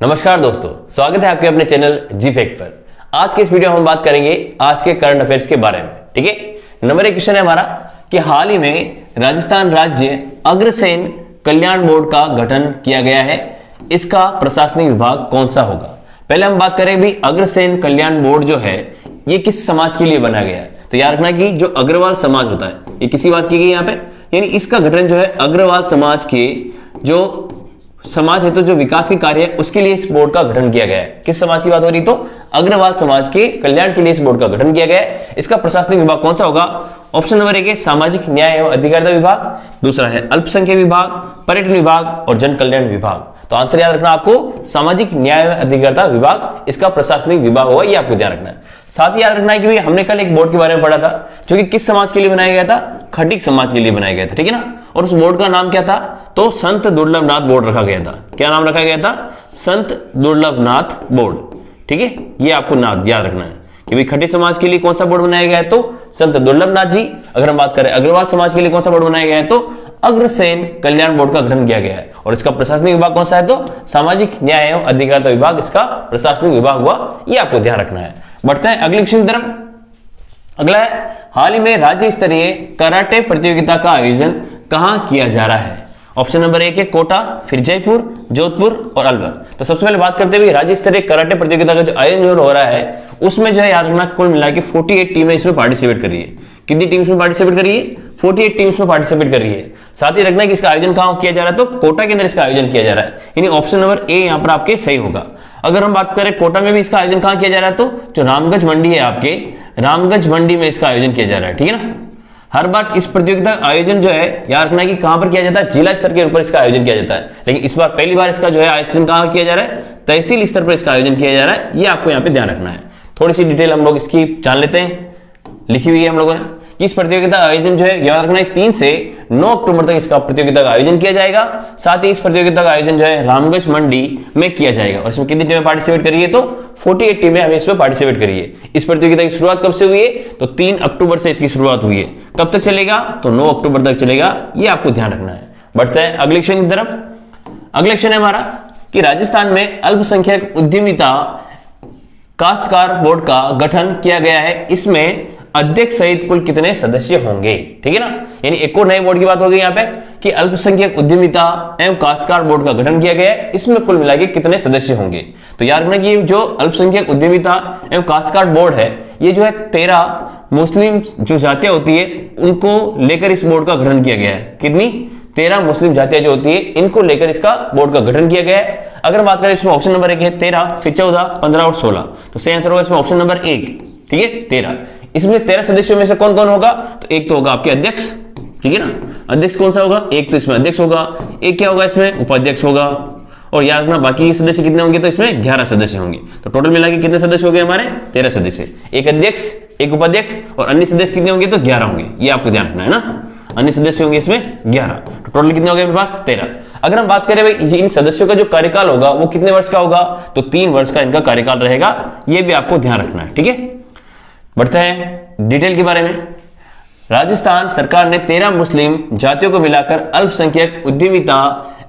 नमस्कार दोस्तों, स्वागत है आपके अपने चैनल जी फैक्ट पर। आज के इस वीडियो में हम बात करेंगे आज के करंट अफेयर्स के बारे में। ठीक है, नंबर 1 क्वेश्चन है हमारा कि हाल ही में राजस्थान राज्य अग्रसेन कल्याण बोर्ड का गठन किया गया है, इसका प्रशासनिक विभाग कौन सा होगा। पहले हम बात करें भी अग्रसेन कल्याण बोर्ड जो है ये किस समाज के लिए बनाया गया है। तो याद रखना कि जो अग्रवाल समाज होता है, ये किसी बात की गई यहाँ पे, यानी इसका गठन जो है अग्रवाल समाज के जो समाज है तो जो विकास के कार्य है उसके लिए इस बोर्ड का गठन किया गया है। किस समाज की बात हो रही, तो अग्रवाल समाज के कल्याण के लिए इस बोर्ड का गठन किया गया है। इसका प्रशासनिक विभाग कौन सा होगा। ऑप्शन नंबर 1 है सामाजिक न्याय एवं अधिकारिता विभाग, दूसरा है अल्पसंख्यक विभाग, पर्यटन विभाग और जन कल्याण विभाग। तो आंसर याद रखना आपको सामाजिक न्याय एवं अधिकारिता विभाग इसका प्रशासनिक विभाग होगा, ये आपको ध्यान रखना है। साथ ही याद रखना है कि हमने कल एक बोर्ड के बारे में पढ़ा था जो कि किस समाज के लिए बनाया गया था, खटिक समाज के लिए बनाया गया था। ठीक है ना, और उस बोर्ड का नाम क्या था, तो संत दुर्लभनाथ बोर्ड रखा गया था। क्या नाम रखा गया था, संत दुर्लभनाथ बोर्ड। ठीक है, ये आपको याद रखना है कि भाई खटिक समाज के लिए कौन सा बोर्ड बनाया गया है, तो संत दुर्लभनाथ जी। अगर हम बात करें अग्रवाल समाज के लिए कौन सा बोर्ड बनाया गया है, तो अग्रसेन कल्याण बोर्ड का गठन किया गया है। और इसका प्रशासनिक विभाग कौन सा है, तो सामाजिक न्याय एवं अधिकारिता विभाग इसका प्रशासनिक विभाग हुआ, ये आपको ध्यान रखना है। बढ़ते हैं अगले क्वेश्चन की तरफ। अगला है हाल ही में राज्य स्तरीय कराटे प्रतियोगिता का आयोजन कहां किया जा रहा है। ऑप्शन नंबर 1 है कोटा, फिर जयपुर, जोधपुर और अलवर। तो सबसे पहले बात करते हुए राज्य स्तरीय कराटे प्रतियोगिता का जो आयोजन हो रहा है उसमें जो है याद रखना कुल मिला के 48 टीमें इसमें पार्टिसिपेट कर रही है। कितनी टीम्स में पार्टिसिपेट कर रही है, 48 टीम्स में पार्टिसिपेट कर रही है। साथ ही रखना है कि इसका आयोजन कहां किया जा रहा है, तो कोटा के अंदर इसका आयोजन किया जा रहा है, यानी ऑप्शन नंबर ए यहां पर आपके सही होगा। अगर हम बात करें कोटा में भी इसका आयोजन कहां किया जा रहा है, तो जो रामगंज मंडी है आपके, रामगंज मंडी में इसका आयोजन किया जा रहा है। ठीक है ना, हर बार इस प्रतियोगिता का आयोजन जो है याद रखना है कि कहां पर किया जाता है, जिला स्तर के ऊपर इसका आयोजन किया जाता है। लेकिन इस बार पहली बार इसका जो है आयोजन कहां किया जा रहा है, तहसील स्तर पर इसका आयोजन किया जा रहा है, ये आपको यहाँ पे ध्यान रखना है। थोड़ी सी डिटेल हम लोग इसकी जान लेते हैं, लिखी हुई है हम लोगों ने। इस प्रतियोगिता का आयोजन जो है याद रखना है 3 से 9 अक्टूबर तक इसका प्रतियोगिता का आयोजन किया जाएगा। साथ ही इस प्रतियोगिता का आयोजन जो है रामगंज मंडी में किया जाएगा। और इसमें कितनी टीमें पार्टिसिपेट करिए, तो 48 टीमें हमें इसमें पार्टिसिपेट करिए। इस प्रतियोगिता की शुरुआत कब से हुई है, तो 3 अक्टूबर से इसकी शुरुआत हुई है। कब तक चलेगा, तो 9 अक्टूबर तक चलेगा, ये आपको ध्यान रखना है। बढ़ते हैं अगले क्वेश्चन की तरफ। अगले क्वेश्चन है हमारा कि राजस्थान में अल्पसंख्यक उद्यमिता काश्तकार बोर्ड का गठन किया गया है, इसमें अध्यक्ष सहित कुल कितने सदस्य होंगे। ठीक है ना, यानी एक और नए बोर्ड की बात हो गई यहाँ पे कि अल्पसंख्यक उद्यमिता एवं काश्तकार बोर्ड का गठन किया गया है, इसमें कुल मिलाकर कितने सदस्य होंगे। तो याद रखना कि जो अल्पसंख्यक उद्यमिता एवं काश्तकार बोर्ड है ये जो है 13 मुस्लिम जो जातियां होती है उनको लेकर इस बोर्ड का गठन किया गया है। कितनी, 13 मुस्लिम जातियां जो होती है इनको लेकर इसका बोर्ड का गठन किया गया है। अगर बात करें इसमें ऑप्शन नंबर 1 है 13, फिर 14, 15 और 16, तो सही आंसर होगा इसमें ऑप्शन नंबर 1। ठीक है, 13। इसमें 13 सदस्यों में से कौन कौन होगा, तो एक तो होगा आपके अध्यक्ष। ठीक है ना, अध्यक्ष कौन सा होगा, एक तो इसमें अध्यक्ष होगा, एक क्या होगा इसमें उपाध्यक्ष होगा। और याद रखना बाकी सदस्य कितने होंगे, तो इसमें 11 सदस्य होंगे। तो टोटल मिला के कितने सदस्य हो गए हमारे, 13 सदस्य। एक अध्यक्ष, एक उपाध्यक्ष और अन्य सदस्य कितने होंगे, तो 11 होंगे, ये आपको ध्यान रखना है ना। अन्य सदस्य होंगे इसमें 11, तो टोटल कितने हो गए मेरे पास, 13। अगर हम बात करें भाई इन सदस्यों का जो कार्यकाल होगा वो कितने वर्ष का होगा, तो 3 वर्ष का इनका कार्यकाल रहेगा, ये भी आपको ध्यान रखना है। ठीक है, बढ़ते हैं डिटेल के बारे में। राजस्थान सरकार ने 13 मुस्लिम जातियों को मिलाकर अल्पसंख्यक उद्यमिता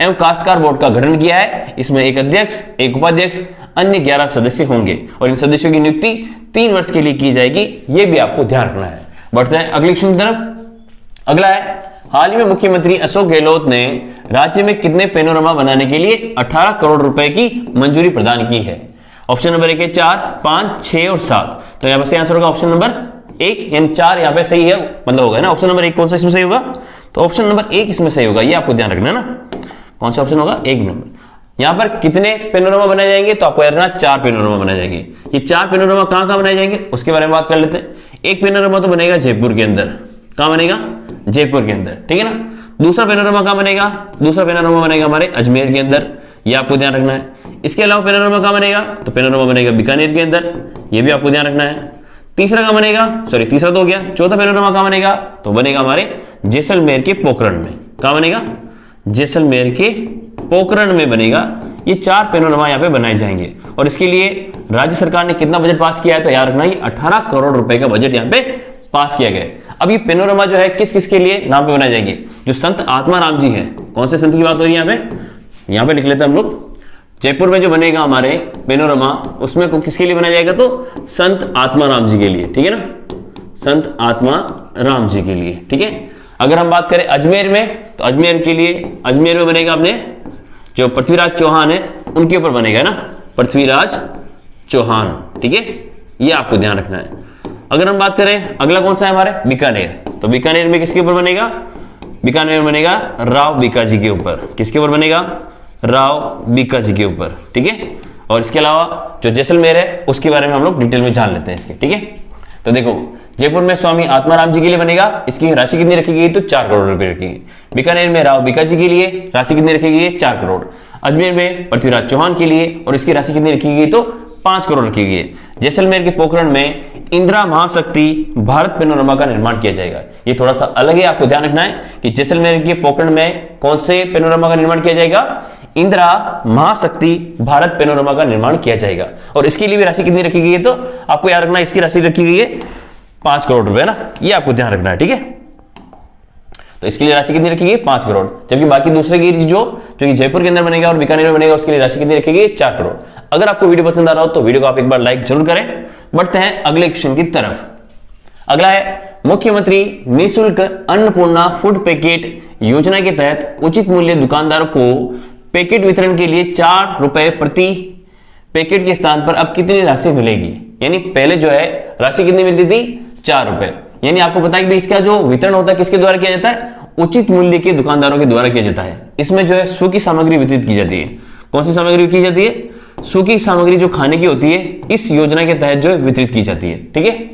एवं काश्तकार बोर्ड का गठन किया है। इसमें एक अध्यक्ष, एक उपाध्यक्ष, अन्य 11 सदस्य होंगे और इन सदस्यों की नियुक्ति 3 वर्ष के लिए की जाएगी, यह भी आपको ध्यान रखना है। बढ़ते हैं अगले क्वेश्चन की तरफ। अगला है हाल ही में मुख्यमंत्री अशोक गहलोत ने राज्य में कितने पेनोरमा बनाने के लिए 18 करोड़ रुपए की मंजूरी प्रदान की है। ऑप्शन नंबर 1 है 4, 5, 6 और 7। तो यहां पर सही आंसर होगा ऑप्शन नंबर 1, यानी 4 यहां पे सही है, मतलब होगा ना। ऑप्शन नंबर 1 कौन सा इसमें सही होगा, तो ऑप्शन नंबर 1 इसमें सही होगा, ये आपको ध्यान रखना है ना। कौन सा ऑप्शन होगा, 1 नंबर। यहां पर कितने पेनोरमा बनाए जाएंगे, तो आपको याद रखना 4 पेनोरमा बनाए जाएंगे। ये 4 पेनोरमा कहां बनाए जाएंगे उसके बारे में बात कर लेते हैं। एक पेनोरमा तो बनेगा जयपुर के अंदर, कहां बनेगा, जयपुर के अंदर। ठीक है ना, दूसरा पेनोरमा कहां बनेगा, दूसरा पेनोरमा बनेगा हमारे अजमेर के अंदर, ये आपको ध्यान रखना है। इसके अलावा पेनोरमा कहां बनेगा, तो पेनोरमा बनेगा बीकानेर के अंदर, ये भी आपको ध्यान रखना है। तीसरा कहां बनेगा, सॉरी तीसरा तो हो गया, चौथा पेनोरमा कहां बनेगा, तो बनेगा हमारे जैसलमेर के पोखरण में। कहां बनेगा, जैसलमेर के पोखरण में बनेगा। ये 4 पेनोरमा यहाँ पे बनाए जाएंगे और इसके लिए राज्य सरकार ने कितना बजट पास किया है, तो याद रखना ये 18 करोड़ रुपए का बजट यहाँ पे पास किया गया। अब ये पेनोरमा जो है किस किस के लिए नाम पे बनाए जाएंगे, जो संत आत्माराम जी हैं। कौन से संत की बात हो रही है यहाँ पे लिख लेते हैं हम लोग। जयपुर में जो बनेगा हमारे पेनोरमा, उसमें किसके लिए बनाया जाएगा? तो संत आत्माराम जी के लिए, ठीक है ना, संत आत्माराम जी के लिए, ठीक है। अगर हम बात करें अजमेर में, तो अजमेर के लिए, अजमेर में बनेगा अपने जो पृथ्वीराज चौहान है उनके ऊपर बनेगा ना, पृथ्वीराज चौहान, ठीक है, ये आपको ध्यान रखना है। अगर हम बात करें अगला कौन सा है हमारे, बीकानेर, तो बीकानेर में किसके ऊपर बनेगा? बीकानेर में बनेगा राव बीका जी के ऊपर। किसके ऊपर बनेगा? राव बीका जी के ऊपर, ठीक है। और इसके अलावा जो जैसलमेर है उसके बारे में हम लोग डिटेल में जान लेते हैं इसके, ठीक है। तो देखो जयपुर में स्वामी आत्माराम जी के लिए बनेगा, इसकी राशि कितनी रखी गई? तो 4 करोड़ रुपए रखी गई। बीकानेर में राव बीका जी के लिए राशि कितनी रखी गई है? 4 करोड़। अजमेर में पृथ्वीराज चौहान के लिए और इसकी राशि कितनी रखी गई? तो 5 करोड़ रखी गई है। जैसलमेर के पोखरण में इंदिरा महाशक्ति भारत पेनोरमा का निर्माण किया जाएगा। ये थोड़ा सा अलग है, आपको ध्यान रखना है कि जैसलमेर के पोखरण में कौन से पेनोरमा का निर्माण किया जाएगा? इंदिरा महाशक्ति भारत पेनोरमा का निर्माण किया जाएगा। और इसके लिए भी राशि कितनी रखी गई है? तो आपको याद रखना है, इसकी राशि रखी गई है 5 करोड़ रुपए ना, ये आपको ध्यान रखना है, ठीक है। तो इसके लिए राशि कितनी रखी गई? 5 करोड़। जबकि बाकी दूसरे की जो कि जयपुर के अंदर बनेगा और बीकानेर में बनेगा, उसके लिए राशि कितनी रखी गई? 4 करोड़। अगर आपको वीडियो पसंद आ रहा हो तो वीडियो को आप एक बार लाइक जरूर करें। बढ़ते हैं अगले क्वेश्चन की तरफ। अगला है मुख्यमंत्री निःशुल्क अन्नपूर्णा फूड पैकेट योजना के तहत उचित मूल्य दुकानदारों को पैकेट वितरण के लिए 4 रुपए प्रति पैकेट के स्थान पर अब कितनी राशि मिलेगी? यानी पहले जो है राशि कितनी मिलती थी? 4 रुपए। यानी आपको पता है कि इसका जो वितरण होता है किसके द्वारा किया जाता है? उचित मूल्य के दुकानदारों के द्वारा किया जाता है। इसमें जो है सूखी सामग्री वितरित की जाती है। कौन सी सामग्री की जाती है? सूखी सामग्री जो खाने की होती है इस योजना के तहत जो है वितरित की जाती है, ठीक है।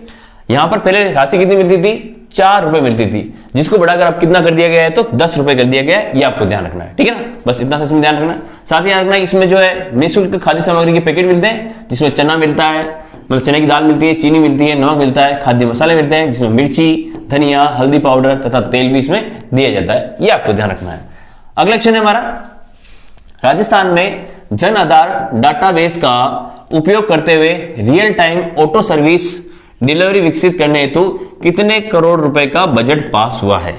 यहां पर पहले राशि कितनी मिलती थी? 4 रुपए मिलती थी, जिसको बढ़ाकर अब कितना कर दिया गया है? तो 10 रुपए कर दिया गया है। ये आपको ध्यान रखना है, ठीक है ना। बस इतना सा ध्यान रखना है। साथ ही ध्यान रखना है इसमें जो है निःशुल्क खाद्य सामग्री के पैकेट मिलते हैं, जिसमें चना मिलता है, मतलब चने की दाल मिलती है, चीनी मिलती है, नमक मिलता है, खाद्य मसाले मिलते हैं जिसमें मिर्ची, धनिया, हल्दी पाउडर तथा तेल भी इसमें दिया जाता है। ये आपको ध्यान रखना है। अगला क्वेश्चन है हमारा, राजस्थान में जन आधार डाटाबेस का उपयोग करते हुए real time auto service delivery विकसित करने हेतु कितने करोड़ रुपए का बजट पास हुआ है?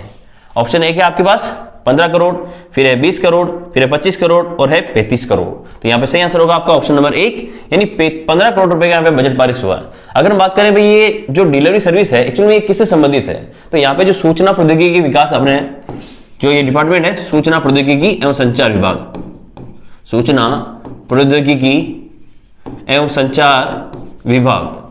ऑप्शन एक है आपके पास 15 करोड़, फिर है 20 करोड़, फिर है 25 करोड़ और है 35 करोड़। तो यहां पे सही आंसर होगा आपका ऑप्शन नंबर 1, यानी 15 करोड़ रुपए का यहां पे बजट पास हुआ है। अगर हम बात करें भाई ये जो डिलीवरी सर्विस है एक्चुअली में किससे संबंधित है? तो यहाँ पे जो सूचना प्रौद्योगिकी विकास अपने जो ये डिपार्टमेंट है सूचना प्रौद्योगिकी एवं संचार विभाग, सूचना प्रौद्योगिकी एवं संचार विभाग,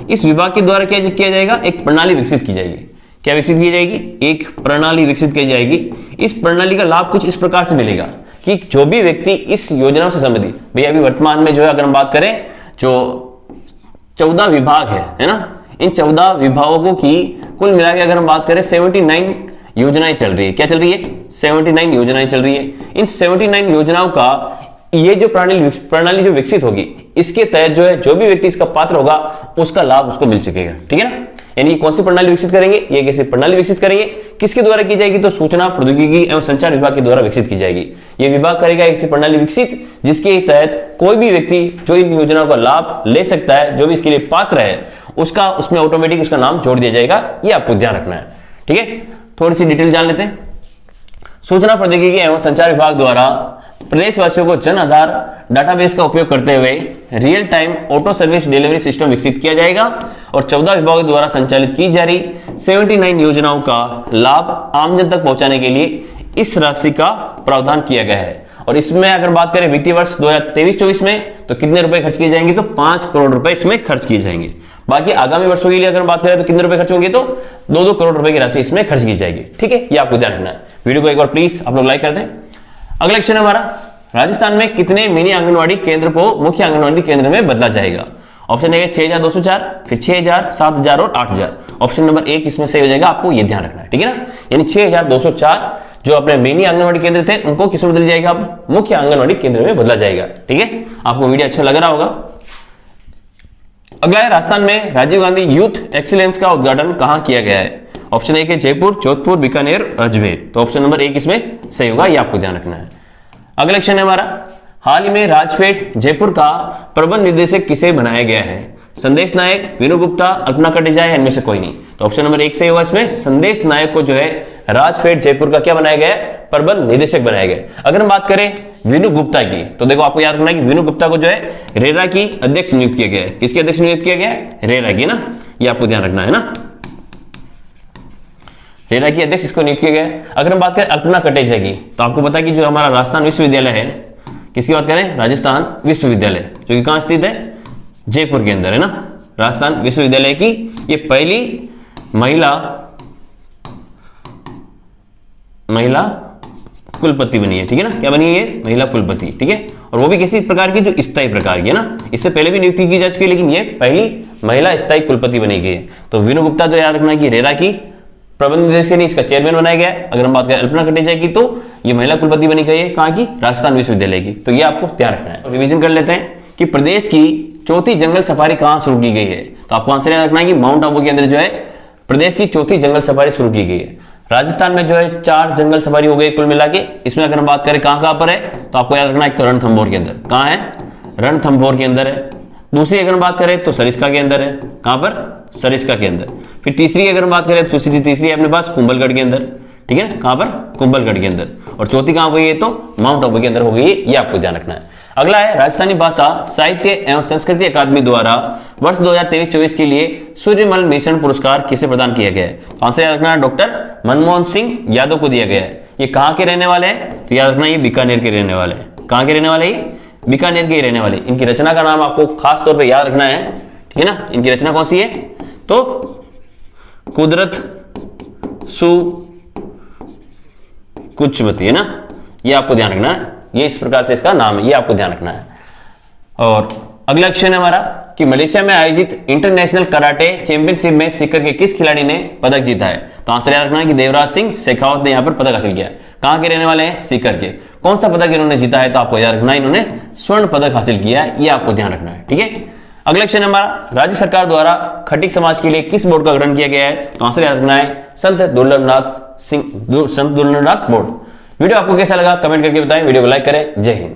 इस विभाग के द्वारा क्या किया जाएगा? एक प्रणाली विकसित की जाएगी। क्या विकसित की जाएगी? एक प्रणाली विकसित की जाएगी। इस प्रणाली का लाभ कुछ इस प्रकार से मिलेगा कि जो भी व्यक्ति इस योजना से संबंधित, भैया अभी वर्तमान में जो है अगर हम बात करें जो 14 विभाग है ना, इन 14 विभागों की कुल मिला के अगर हम बात करें 79 योजनाएं चल रही है। क्या चल रही है? 79 योजनाएं चल रही है। इन 79 योजनाओं का ये जो प्रणाली जो विकसित होगी, इसके तहत जो है जो भी व्यक्ति इसका पात्र होगा उसका लाभ उसको मिल सकेगा, ठीक है ना। यानी कौन सी प्रणाली विकसित करेंगे? ये कैसे प्रणाली विकसित करेंगे? किसके द्वारा की जाएगी? तो सूचना प्रौद्योगिकी एवं संचार विभाग के द्वारा विकसित की जाएगी। ये विभाग करेगा एक प्रणाली विकसित जिसके तहत कोई भी व्यक्ति जो इन योजनाओं का लाभ ले सकता है, जो भी इसके लिए पात्र है, उसका उसमें ऑटोमेटिक उसका नाम जोड़ दिया जाएगा। ये आपको ध्यान रखना है, ठीक है। थोड़ी सी डिटेल जान लेते हैं। सूचना प्रौद्योगिकी एवं संचार विभाग द्वारा प्रदेशवासियों को जन आधार डाटाबेस का उपयोग करते हुए real time auto service delivery system विकसित किया जाएगा और 14 विभागों द्वारा संचालित की जा रही 79 योजनाओं का लाभ आम जन तक पहुंचाने के लिए इस राशि का प्रावधान किया गया है। और इसमें अगर बात करें वित्तीय वर्ष 2023-24 में तो कितने रुपए खर्च किए जाएंगे? तो 5 करोड़ रुपए इसमें खर्च किए जाएंगे। बाकी आगामी वर्षों के लिए अगर बात करें तो कितने रुपए खर्च होंगे? तो 2-2 करोड़ रुपए की राशि इसमें खर्च की जाएगी, ठीक है। ये आपको ध्यान रखना है। वीडियो को एक बार प्लीज आप लोग लाइक कर दें। अगला क्वेश्चन हमारा, राजस्थान में कितने मिनी आंगनवाड़ी केंद्र को मुख्य आंगनवाड़ी केंद्र में बदला जाएगा? ऑप्शन है 6204, फिर 6000, 7000 और 8000। ऑप्शन नंबर 1 इसमें सही हो जाएगा, आपको ये ध्यान रखना है, ठीक है ना। यानी 6204 जो अपने मिनी आंगनवाड़ी केंद्र थे उनको किसमें बदल जाएगा? अब मुख्य आंगनवाड़ी केंद्र में बदला जाएगा, ठीक है। आपको वीडियो अच्छा लग रहा होगा। अगला है, राजस्थान में राजीव गांधी यूथ एक्सीलेंस का उद्घाटन कहां किया गया है? ऑप्शन 1 है जयपुर, जोधपुर, बीकानेर, अजमेर। तो ऑप्शन नंबर 1 इसमें सही होगा, ये आपको ध्यान रखना है। अगला क्वेश्चन है हमारा, हाल ही में राजफेड जयपुर का प्रबंध निदेशक किसे बनाया गया है? संदेश नायक, वीनू गुप्ता, अल्पना कटेचा या इनमें से कोई नहीं। तो ऑप्शन नंबर 1 सही होगा, इसमें संदेश नायक को जो है राजफेड जयपुर का क्या बनाया गया है? प्रबंध निदेशक बनाए गए। अगर हम बात करें विनु गुप्ता की, तो देखो आपको याद रखना है कि विनु गुप्ता को जो है रेरा की अध्यक्ष नियुक्त किया गया है। किसके अध्यक्ष नियुक्त किया गया है? रेरा की ना, ये आपको ध्यान रखना है ना, रेरा की अध्यक्ष इसको नियुक्त किया गया है। अगर हम बात करें अल्पना कटेचा की, तो आपको पता है कि जो हमारा राजस्थान विश्वविद्यालय है, किसकी बात करें? राजस्थान विश्वविद्यालय, जो कि कहां स्थित है? जयपुर के अंदर है ना। राजस्थान विश्वविद्यालय की ये पहली महिला कुलपति बनी है, ठीक है ना। क्या बनी है ये? महिला कुलपति, ठीक है। और वो भी किसी प्रकार की, जो स्थायी प्रकार की है ना, इससे पहले भी नियुक्ति की जा चुकी है, लेकिन ये पहली महिला स्थायी कुलपति बनी गई है। तो विनु गुप्ता जो याद रखना कि रेरा की प्रबंध निदेशक नहीं, इसका चेयरमैन बनाया गया है। अगर हम बात करें अल्पना कटेचा की, तो ये महिला कुलपति बनी गई है, कहां की? राजस्थान विश्वविद्यालय की। तो ये आपको ध्यान रखना है। रिवीजन कर लेते हैं कि प्रदेश की चौथी जंगल सफारी कहां शुरू की गई है। तो आपको आंसर याद रखना है कि माउंट आबू के अंदर जो है प्रदेश की चौथी जंगल सफारी शुरू की गई है। राजस्थान में जो है 4 जंगल सफारी हो गई कुल मिला के। इसमें अगर हम बात करें कहां पर है, तो आपको याद रखना है तो रणथंभौर के अंदर। कहां है? रणथंभौर के अंदर है। दूसरी अगर हम बात करें तो सरिस्का के अंदर है। कहां पर? सरिस्का के अंदर। फिर तीसरी अगर हम बात करें तो तीसरी है अपने पास कुंभलगढ़ के अंदर, ठीक है ना। कहां पर? कुंभलगढ़ के अंदर। और चौथी कहां हो गई है? तो माउंट आबू के अंदर हो गई है। ये आपको ध्यान रखना है। अगला है राजस्थानी भाषा साहित्य एवं संस्कृति अकादमी द्वारा वर्ष 2023-24 के लिए सूर्यमल मिशन पुरस्कार किसे प्रदान किया गया है? आंसर याद रखना, डॉक्टर मनमोहन सिंह यादव को दिया गया है। ये कहां के रहने वाले हैं? तो याद रखना ये बीकानेर के रहने वाले हैं। कहां के रहने वाले? बीकानेर के रहने वाले। इनकी रचना का नाम आपको खास तौर पर याद रखना है, ठीक है ना। इनकी रचना कौन सी है? तो कुदरत सु कुचवती है ना, ये आपको ध्यान रखना है। ये इस प्रकार से इसका नाम है, ये आपको ध्यान रखना है। और अगला क्वेश्चन है हमारा कि मलेशिया में आयोजित इंटरनेशनल कराटे चैंपियनशिप में सीकर के किस खिलाड़ी ने पदक जीता है? तो आंसर याद रखना है कि देवराज सिंह शेखावत ने यहां पर पदक हासिल किया है। कहां के रहने वाले हैं? सीकर के। कौन सा पदक इन्होंने जीता है? तो आपको याद रखना है इन्होंने स्वर्ण पदक हासिल किया है, ये आपको ध्यान रखना है, ठीक है। अगला क्वेश्चन हमारा राज्य सरकार द्वारा खटिक समाज के लिए किस बोर्ड का गठन किया गया है? तो आंसर याद रखना है संत दुर्लभनाथ बोर्ड। वीडियो आपको कैसा लगा कमेंट करके बताएं। वीडियो को लाइक करें। जय हिंद।